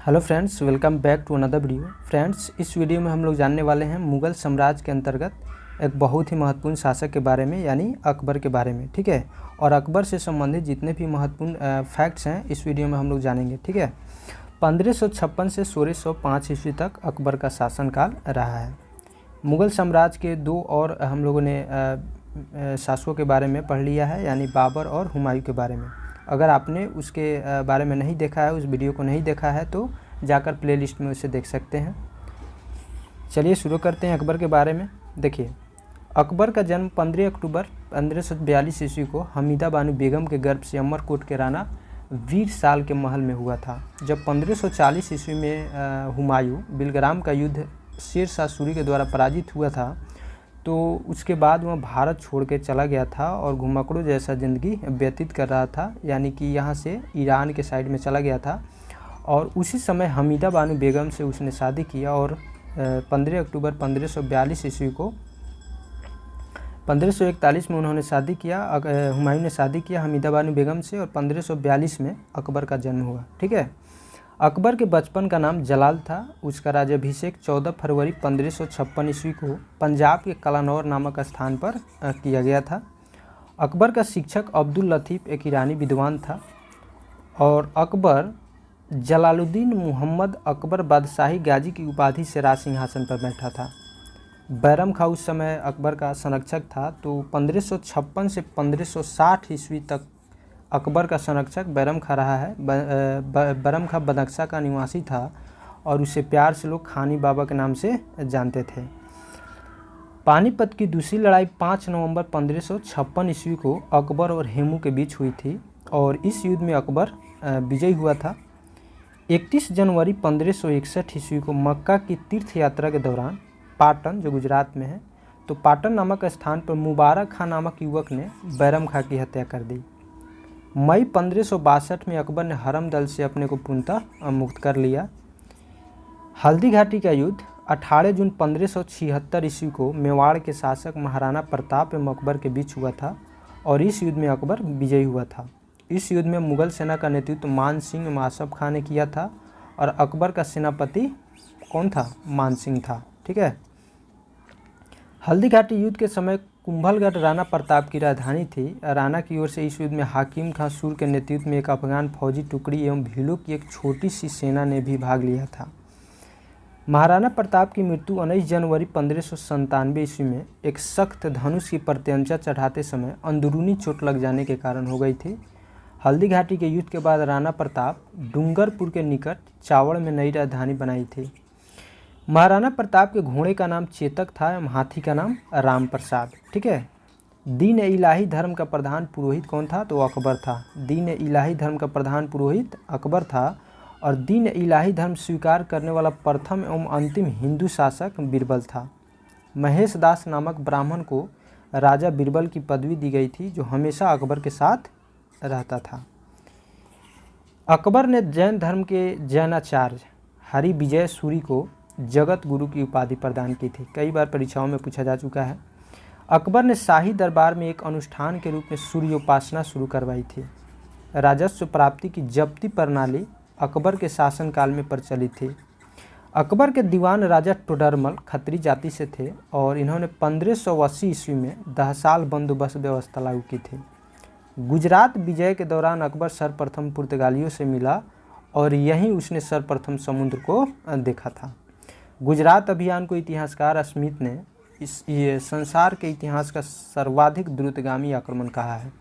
Hello friends, welcome back to another video. Friends, इस video में हम लोग जानने वाले हैं मुग़ल साम्राज्य के अंतर्गत एक बहुत ही महत्वपूर्ण शासक के बारे में, यानी अकबर के बारे में। ठीक है, और अकबर से संबंधित जितने भी महत्वपूर्ण फैक्ट्स हैं इस वीडियो में हम लोग जानेंगे। ठीक है, 1556 से 1605 ईस्वी तक अकबर का शासनकाल रहा है। मुग़ल साम्राज्य के दो और हम लोगों ने शासकों के बारे में पढ़ लिया है, यानी बाबर और हुमायूं के बारे में। अगर आपने उसके बारे में नहीं देखा है, उस वीडियो को नहीं देखा है, तो जाकर प्लेलिस्ट में उसे देख सकते हैं। चलिए शुरू करते हैं अकबर के बारे में। देखिए, अकबर का जन्म 15 अक्टूबर 1542 ईस्वी को हमीदा बानो बेगम के गर्भ से अमरकोट के राणा वीर साल के महल में हुआ था। जब 1540 ईस्वी में हुमायूं बिलग्राम का युद्ध शेर शाह सूरी के द्वारा पराजित हुआ था, तो उसके बाद वह भारत छोड़ के चला गया था और घुमक्कड़ों जैसा ज़िंदगी व्यतीत कर रहा था, यानी कि यहाँ से ईरान के साइड में चला गया था। और उसी समय हमीदा बानो बेगम से उसने शादी किया और 15 अक्टूबर 1542 ईस्वी को 1541 में उन्होंने शादी किया। हुमायूं ने शादी किया हमीदा बानो बेगम से और 1542 में अकबर का जन्म हुआ। ठीक है, अकबर के बचपन का नाम जलाल था। उसका राज्याभिषेक 14 फरवरी 1556 ईस्वी को पंजाब के कलानौर नामक स्थान पर किया गया था। अकबर का शिक्षक अब्दुल लतीफ़ एक ईरानी विद्वान था और अकबर जलालुद्दीन मुहम्मद अकबर बादशाही गाजी की उपाधि से राज सिंहासन पर बैठा था। बैरम खां उस समय अकबर का संरक्षक था, तो 1556 से 1560 ईस्वी तक अकबर का संरक्षक बैरम खां रहा है। बैरम खां बदख्शा का निवासी था और उसे प्यार से लोग खानी बाबा के नाम से जानते थे। पानीपत की दूसरी लड़ाई 5 नवंबर 1556 ईस्वी को अकबर और हेमू के बीच हुई थी और इस युद्ध में अकबर विजयी हुआ था। 31 जनवरी 1561 ईस्वी को मक्का की तीर्थ यात्रा के दौरान पाटन, जो गुजरात में है, तो पाटन नामक स्थान पर मुबारक खां नामक युवक ने बैरम खां की हत्या कर दी। मई 1562 में अकबर ने हरम दल से अपने को पूर्णतः मुक्त कर लिया। हल्दी घाटी का युद्ध 18 जून 1576 ईस्वी को मेवाड़ के शासक महाराणा प्रताप एवं अकबर के बीच हुआ था और इस युद्ध में अकबर विजयी हुआ था। इस युद्ध में मुगल सेना का नेतृत्व मान सिंह एवं आसफ खां ने किया था और अकबर का सेनापति कौन था? मान सिंह था। ठीक है, हल्दी घाटी युद्ध के समय कुंभलगढ़ राणा प्रताप की राजधानी थी। राणा की ओर से इस युद्ध में हाकिम खां सूर के नेतृत्व में एक अफगान फौजी टुकड़ी एवं भीलों की एक छोटी सी सेना ने भी भाग लिया था। महाराणा प्रताप की मृत्यु 19 जनवरी 1597 ईस्वी में एक सख्त धनुष की प्रत्यंचा चढ़ाते समय अंदरूनी चोट लग जाने के कारण हो गई थी। हल्दी घाटी के युद्ध के बाद राणा प्रताप डूंगरपुर के निकट चावड़ में नई राजधानी बनाई थी। महाराणा प्रताप के घोड़े का नाम चेतक था एवं हाथी का नाम राम प्रसाद। ठीक है, दीन इलाही धर्म का प्रधान पुरोहित कौन था? तो अकबर था। दीन इलाही धर्म का प्रधान पुरोहित अकबर था और दीन इलाही धर्म स्वीकार करने वाला प्रथम एवं अंतिम हिंदू शासक बीरबल था। महेश दास नामक ब्राह्मण को राजा बीरबल की पदवी दी गई थी, जो हमेशा अकबर के साथ रहता था। अकबर ने जैन धर्म के जैनाचार्य हरि विजय सूरी को जगत गुरु की उपाधि प्रदान की थी। कई बार परीक्षाओं में पूछा जा चुका है। अकबर ने शाही दरबार में एक अनुष्ठान के रूप में सूर्योपासना शुरू करवाई थी। राजस्व प्राप्ति की जब्ती प्रणाली अकबर के शासनकाल में प्रचलित थी। अकबर के दीवान राजा टोडरमल खत्री जाति से थे और इन्होंने 1580 ईस्वी में 10 साल बंदोबस्त व्यवस्था लागू की थी। गुजरात विजय के दौरान अकबर सर्वप्रथम पुर्तगालियों से मिला और यहीं उसने सर्वप्रथम समुद्र को देखा था। गुजरात अभियान को इतिहासकार स्मिथ ने ये संसार के इतिहास का सर्वाधिक द्रुतगामी आक्रमण कहा है।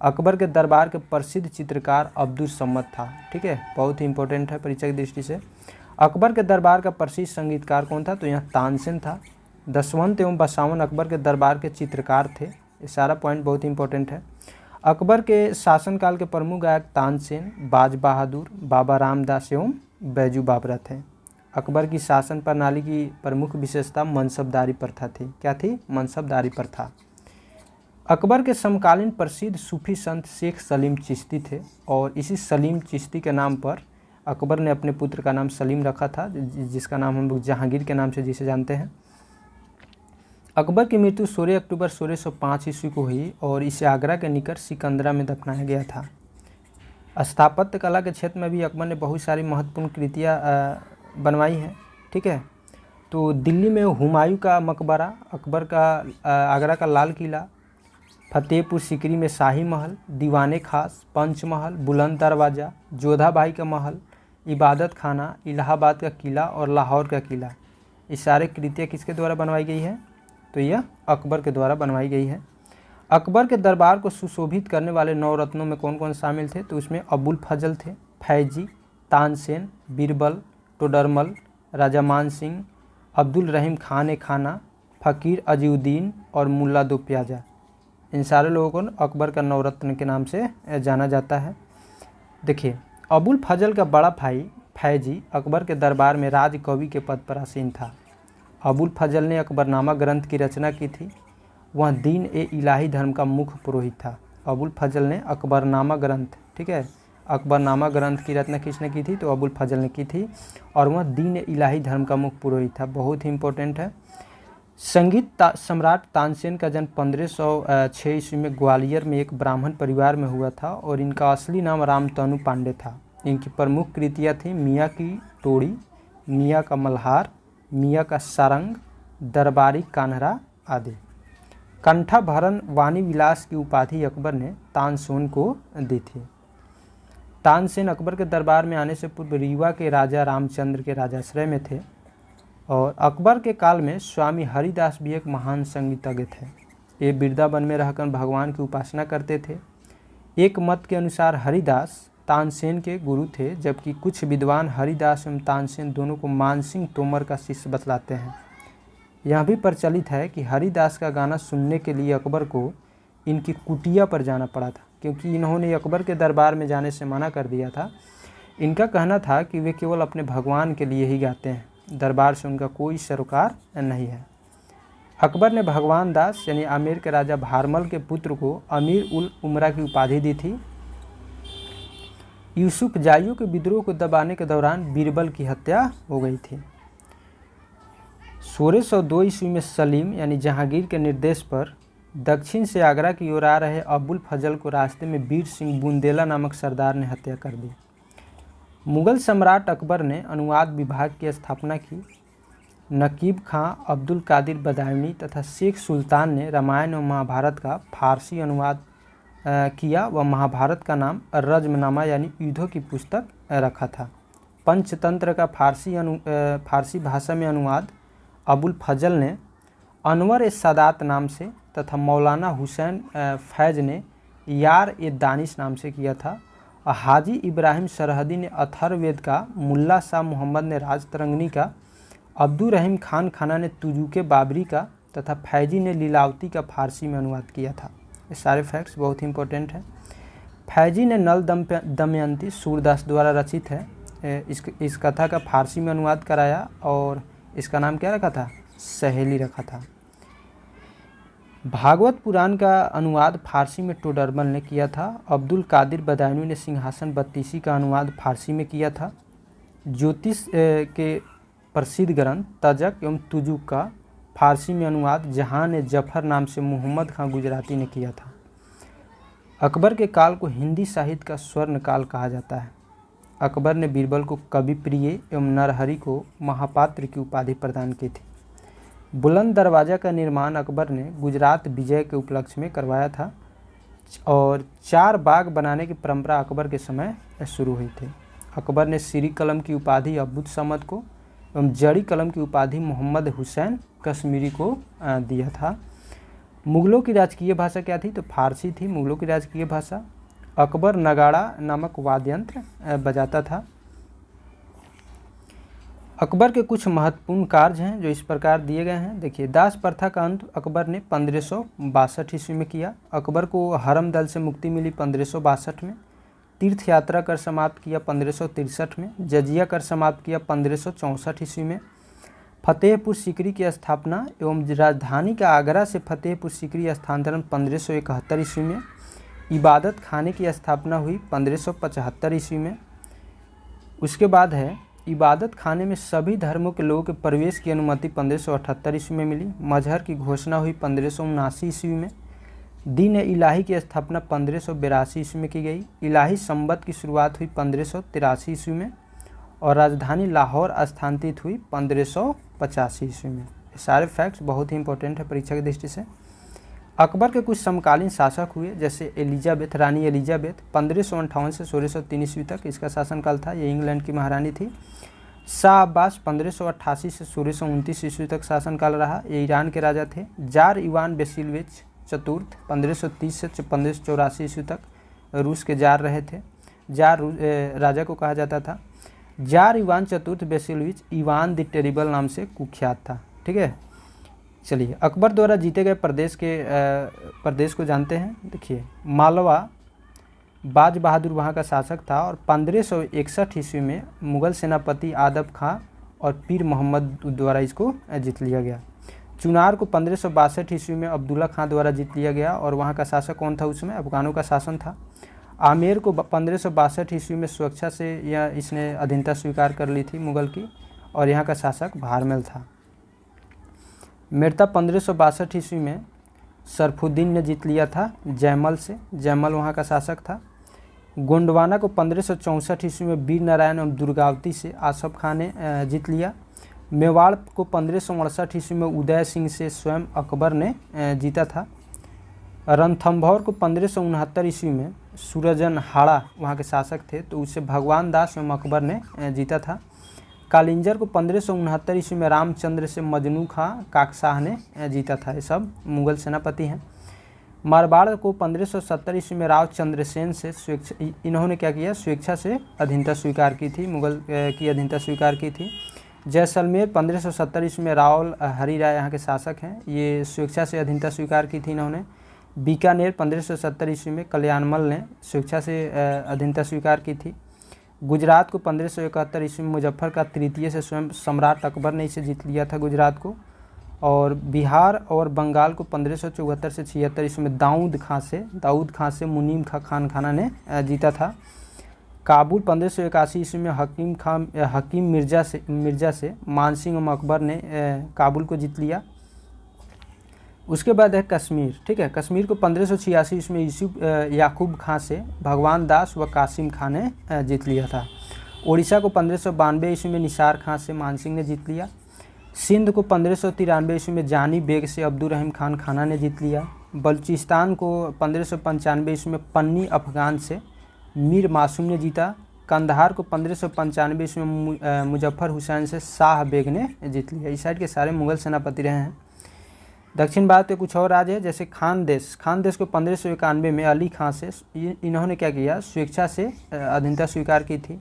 अकबर के दरबार के प्रसिद्ध चित्रकार अब्दुल सम्मद था। ठीक है, बहुत ही इंपॉर्टेंट है परीक्षा की दृष्टि से। अकबर के दरबार का प्रसिद्ध संगीतकार कौन था? तो यहाँ तानसेन था। दसवंत एवं बसावन अकबर के दरबार के चित्रकार थे। ये सारा पॉइंट बहुत ही इंपॉर्टेंट है। अकबर के शासनकाल के प्रमुख गायक तानसेन, बाज बहादुर, बाबा रामदास एवं बैजू बाबरा थे। अकबर की शासन प्रणाली की प्रमुख विशेषता मनसबदारी प्रथा थी। क्या थी? मनसबदारी प्रथा। अकबर के समकालीन प्रसिद्ध सूफी संत शेख सलीम चिश्ती थे और इसी सलीम चिश्ती के नाम पर अकबर ने अपने पुत्र का नाम सलीम रखा था, जिसका नाम हम लोग जहांगीर के नाम से जिसे जानते हैं। अकबर की मृत्यु 16 अक्टूबर 1605 ईस्वी को हुई और इसे आगरा के निकट सिकंदरा में दफनाया गया था। स्थापत्य कला के क्षेत्र में भी अकबर ने बहुत सारी महत्वपूर्ण कृतियाँ बनवाई हैं, ठीक है। तो दिल्ली में हुमायूं का मकबरा, अकबर का आगरा का लाल किला, फतेहपुर सीकरी में शाही महल, दीवाने खास, पंचमहल, बुलंद दरवाज़ा, जोधा बाई का महल, इबादत खाना, इलाहाबाद का किला और लाहौर का किला, ये सारे कृतियाँ किसके द्वारा बनवाई गई है? तो यह अकबर के द्वारा बनवाई गई है। अकबर के दरबार को सुशोभित करने वाले 9 रत्नों में कौन कौन शामिल थे? तो उसमें अबुल फजल थे, फैजी, तानसेन, बीरबल, टोडरमल, राजा मान सिंह, अब्दुल रहीम खान ए खाना, फ़कीर अजीउद्दीन और मुल्ला दो प्याजा। इन सारे लोगों को अकबर का 9 रत्न के नाम से जाना जाता है। देखिए, अबुल फजल का बड़ा भाई फैजी अकबर के दरबार में राज कवि के पद पर आसीन था। अबुल फजल ने अकबरनामा ग्रंथ की रचना की थी। वह दीन ए इलाही धर्म का मुख्य पुरोहित था। अबुल फजल ने अकबरनामा ग्रंथ, ठीक है, अकबरनामा ग्रंथ की रचना किसने की थी? तो अबुल फजल ने की थी और वह दीन ए इलाही धर्म का मुख्य पुरोहित था। बहुत ही इंपॉर्टेंट है। संगीत सम्राट तानसेन का जन्म 1506 ईस्वी में ग्वालियर में एक ब्राह्मण परिवार में हुआ था और इनका असली नाम रामतनु पांडे था। इनकी प्रमुख कृतियाँ थी मियाँ की टोड़ी, मियाँ का मल्हार, मियाँ का सारंग, दरबारी कान्हरा आदि। कंठाभरण वाणी विलास की उपाधि अकबर ने तानसेन को दी थी। तानसेन अकबर के दरबार में आने से पूर्व रीवा के राजा रामचंद्र के राजाश्रय में थे और अकबर के काल में स्वामी हरिदास भी एक महान संगीतज्ञ थे। ये वृंदावन में रहकर भगवान की उपासना करते थे। एक मत के अनुसार हरिदास तानसेन के गुरु थे, जबकि कुछ विद्वान हरिदास एवं तानसेन दोनों को मानसिंह तोमर का शिष्य बतलाते हैं। यह भी प्रचलित है कि हरिदास का गाना सुनने के लिए अकबर को इनकी कुटिया पर जाना पड़ा था, क्योंकि इन्होंने अकबर के दरबार में जाने से मना कर दिया था। इनका कहना था कि वे केवल अपने भगवान के लिए ही गाते हैं, दरबार से उनका कोई सरोकार नहीं है। अकबर ने भगवान दास यानी आमेर के राजा भारमल के पुत्र को अमीर उल उमरा की उपाधि दी थी। यूसुफ जाइयों के विद्रोह को दबाने के दौरान बीरबल की हत्या हो गई थी। 1602 ईस्वी में सलीम यानी जहांगीर के निर्देश पर दक्षिण से आगरा की ओर आ रहे अबुल फजल को रास्ते में वीर सिंह बुंदेला नामक सरदार ने हत्या कर दी। मुगल सम्राट अकबर ने अनुवाद विभाग की स्थापना की। नकीब खां, अब्दुल कादिर बदायूनी तथा शेख सुल्तान ने रामायण और महाभारत का फारसी अनुवाद किया व महाभारत का नाम रज़्मनामा यानी युद्धों की पुस्तक रखा था। पंचतंत्र का फारसी भाषा में अनुवाद अबुल फजल ने अनवर ए सादात नाम से तथा मौलाना हुसैन फैज़ ने यार ए दानिश नाम से किया था। हाजी इब्राहिम सरहदी ने अथर्ववेद का, मुल्ला शाह मोहम्मद ने राजतरंगिणी का, अब्दुल रहीम खान खाना ने तुजुके बाबरी का तथा फैजी ने लीलावती का फारसी में अनुवाद किया था। ये सारे फैक्ट्स बहुत ही इंपॉर्टेंट हैं। फैजी ने नल दमयंती सूरदास द्वारा रचित है। इस कथा का फारसी में अनुवाद कराया और इसका नाम क्या रखा था? सहेली रखा था। भागवत पुराण का अनुवाद फारसी में टोडरमल ने किया था। अब्दुल कादिर बदायूनी ने सिंहासन बत्तीसी का अनुवाद फारसी में किया था। ज्योतिष के प्रसिद्ध ग्रंथ तजक एवं तुजुक का फारसी में अनुवाद जहान ए जफर नाम से मोहम्मद खां गुजराती ने किया था। अकबर के काल को हिंदी साहित्य का स्वर्ण काल कहा जाता है। अकबर ने बीरबल को कवि प्रिय एवं नरहरि को महापात्र की उपाधि प्रदान की थी। बुलंद दरवाज़ा का निर्माण अकबर ने गुजरात विजय के उपलक्ष्य में करवाया था और 4 बाग बनाने की परंपरा अकबर के समय शुरू हुई थी। अकबर ने सीरी कलम की उपाधि अब्दुल समद को एवं जड़ी कलम की उपाधि मोहम्मद हुसैन कश्मीरी को दिया था। मुग़लों की राजकीय भाषा क्या थी? तो फारसी थी मुग़लों की राजकीय भाषा। अकबर नगाड़ा नामक वाद्य यंत्र बजाता था। अकबर के कुछ महत्वपूर्ण कार्य हैं जो इस प्रकार दिए गए हैं। देखिए, दास प्रथा का अंत अकबर ने 1562 ईस्वी में किया। अकबर को हरम दल से मुक्ति मिली 1562 में। तीर्थ यात्रा कर समाप्त किया 1563 में। जजिया कर समाप्त किया 1564 ईस्वी में। फतेहपुर सीकरी की स्थापना एवं राजधानी का आगरा से फतेहपुर सीकरी स्थानांतरण 1571 ईस्वी में। इबादत खाने की स्थापना हुई 1575 ईस्वी में। उसके बाद है इबादत खाने में सभी धर्मों के लोगों के प्रवेश की अनुमति 1578 ईस्वी में मिली। मजहर की घोषणा हुई 1579 ईस्वी में। दीन इलाही की स्थापना 1582 ईस्वी में की गई। इलाही संवत की शुरुआत हुई 1583 ईस्वी में और राजधानी लाहौर स्थानांतरित हुई 1585 ईस्वी में। ये सारे फैक्ट्स बहुत ही इंपॉर्टेंट है परीक्षा की दृष्टि से। अकबर के कुछ समकालीन शासक हुए, जैसे एलिजाबेथ, रानी एलिजाबेथ 1558 से 1603 ईस्वी तक इसका शासनकाल था, ये इंग्लैंड की महारानी थी। शाह अब्बास 1588 से 1629 ईस्वी तक शासनकाल रहा, ये ईरान के राजा थे। जार इवान बेसिलविच चतुर्थ 1530 से 1584 ईस्वी तक रूस के जार रहे थे। जार राजा को कहा जाता था। जार इवान चतुर्थ बेसिलविच इवान द टेरिबल नाम से कुख्यात था। ठीक है, चलिए अकबर द्वारा जीते गए प्रदेश को जानते हैं। देखिए, मालवा बाज बहादुर वहाँ का शासक था और 1561 ईस्वी में मुग़ल सेनापति आदब खां और पीर मोहम्मद द्वारा इसको जीत लिया गया। चुनार को 1562 ईस्वी में अब्दुल्ला खां द्वारा जीत लिया गया और वहाँ का शासक कौन था? उसमें अफगानों का शासन था। आमेर को 1562 ईस्वी में स्वेच्छा से यह इसने अधीनता स्वीकार कर ली थी मुग़ल की और यहाँ का शासक भारमल था। मेड़ता 1562 ईस्वी में सरफुद्दीन ने जीत लिया था जयमल से, जयमल वहाँ का शासक था। गोंडवाना को 1564 ईस्वी में वीर नारायण एवं दुर्गावती से आसफ खान ने जीत लिया। मेवाड़ को 1568 ईस्वी में उदय सिंह से स्वयं अकबर ने जीता था। रणथंभौर को 1569 ईस्वी में सूरजन हाड़ा वहाँ के शासक थे, तो उसे भगवान दास एवं अकबर ने जीता था। कालिंजर को 1569 ईस्वी में रामचंद्र से मजनू खां काकशाह ने जीता था। ये सब मुग़ल सेनापति हैं। मारवाड़ को 1570 ईस्वी में राव चंद्रसेन से इन्होंने क्या किया? स्वेच्छा से अधीनता स्वीकार की थी, मुग़ल की अधीनता स्वीकार की थी। जैसलमेर 1570 ईस्वी में रावल हरि राय यहाँ के शासक हैं, ये स्वेच्छा से अधीनता स्वीकार की थी इन्होंने। बीकानेर 1570 ईस्वी में कल्याणमल ने स्वेच्छा से अधीनता स्वीकार की थी। गुजरात को 1571 ईस्वी में मुजफ्फर का तृतीय से स्वयं सम्राट अकबर ने इसे जीत लिया था गुजरात को। और बिहार और बंगाल को 1574 से 76 ईस्वी में दाऊद खां से मुनीम खान खाना ने जीता था। काबुल 1581 ईस्वी में हकीम मिर्जा से मानसिंह एवं अकबर ने काबुल को जीत लिया। उसके बाद है कश्मीर। ठीक है, कश्मीर को 1586 ईस्वी में यूसुफ याकूब खां से भगवान दास व कासिम खान ने जीत लिया था। उड़ीसा को 1592 ईस्वी में निसार खां से मानसिंह ने जीत लिया। सिंध को 1593 ईस्वी में जानी बेग से अब्दुल रहीम खान खाना ने जीत लिया। बलूचिस्तान को 1595 ईस्वी में पन्नी अफगान से मीर मासूम ने जीता। कंधार को 1595 ईस्वी में मुजफ्फर हुसैन से शाह बेग ने जीत लिया। इस साइड के सारे मुग़ल सेनापति रहे हैं। दक्षिण भारत के कुछ और राज्य है, जैसे खानदेश को 1591 में अली खां से इन्होंने क्या किया? स्वेच्छा से अधीनता स्वीकार की थी।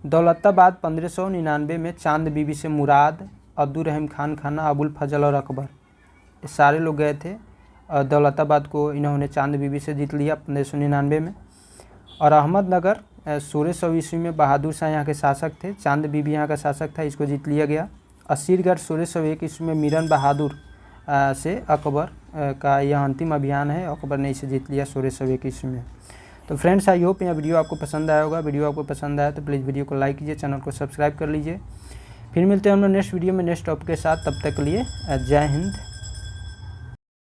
दौलताबाद 1599 में चांद बीबी से मुराद, अब्दुल रहीम खान खाना, अबुल फजल और अकबर, ये सारे लोग गए थे। दौलताबाद को इन्होंने चांद बीबी से जीत लिया 1599 में। और अहमदनगर 1600 ईस्वी में बहादुर शाह यहाँ के शासक थे, चांद बीबी यहाँ का शासक था, इसको जीत लिया गया। असीरगढ़ 1601 ईस्वी में मीरन बहादुर से अकबर का यह अंतिम अभियान है, अकबर ने इसे जीत लिया 1601 ईस्वी में। तो फ्रेंड्स, आई होप यह वीडियो आपको पसंद आया होगा। वीडियो आपको पसंद आया तो प्लीज़ वीडियो को लाइक कीजिए, चैनल को सब्सक्राइब कर लीजिए। फिर मिलते हैं हम लोग नेक्स्ट वीडियो में नेक्स्ट टॉपिक के साथ। तब तक के लिए जय हिंद।